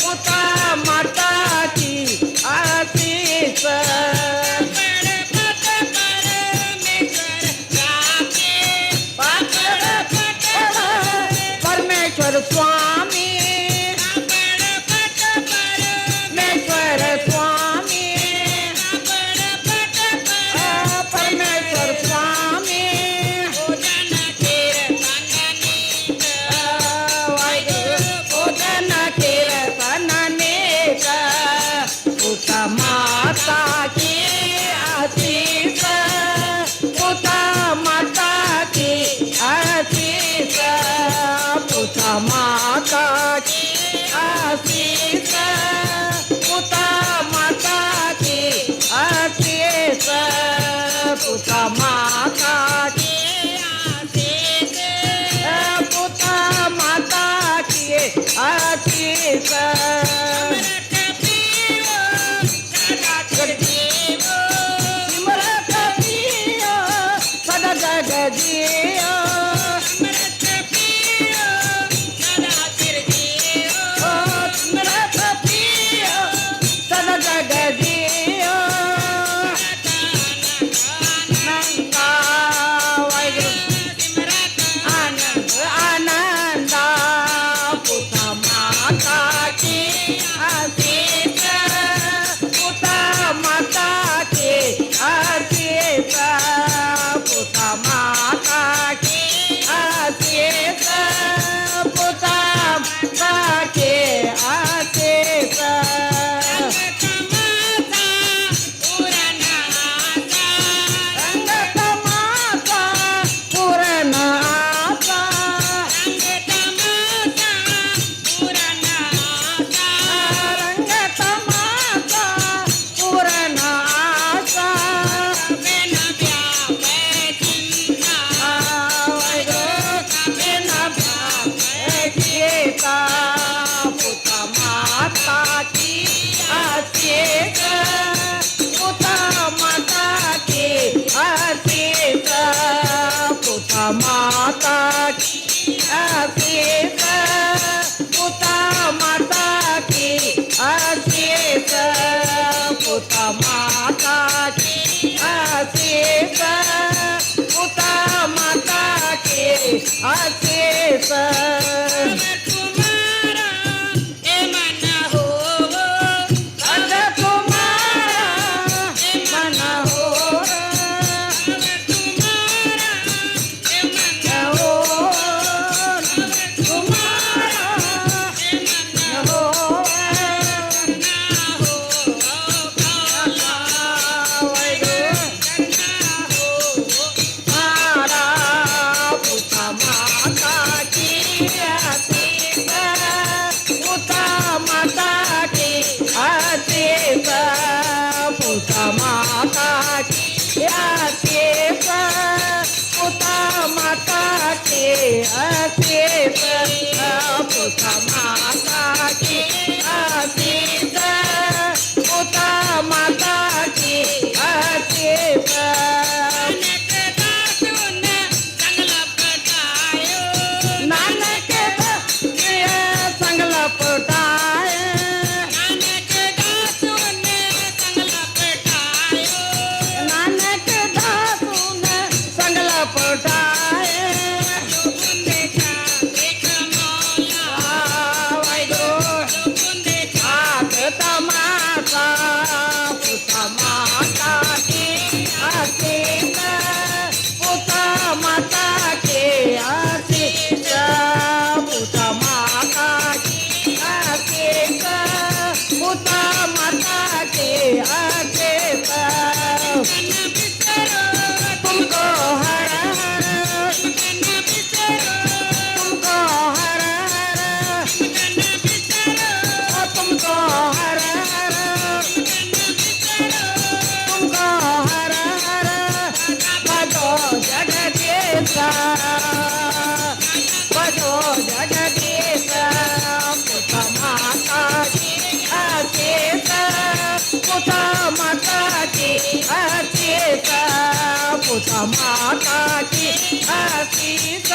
पुता माता की आशीष परमेश्वर स्वामी परमेश्वर स्वामी परमेश्वर स्वामी भोजन कीर्तनने का पुता माता की आशीष पुता माता की आशीष पुता माता की आशीष पुता माता की आशीष पुता माता की आशीष पुता माता की आशीष सिमरत पियो सदा जगजियो सिमरत पियो सदा जगजियो नंदा आनंद आनंद पुता माता की आशीष पुता माता की आशीष पुता माता की आशीष पुता माता की आशीष रंगत माता पूर्ण आशा रंगत माता पूर्ण आशा पुता माता की आशीष पुता माता की आशीष पुता माता की आशीष पुता माता की आशीष पुता माता की आशीष पुता माता की आशीष पुता माता की आशीष पुता माता की आशीष पुता माता की आशीष पुता माता की आशीष नानक संगला पटाए तुमको हर तुमको हर बजो जगदीशा बजो जगदीशा पुता माता की आशीष पुता माता की आशीष पुता माता की आशीष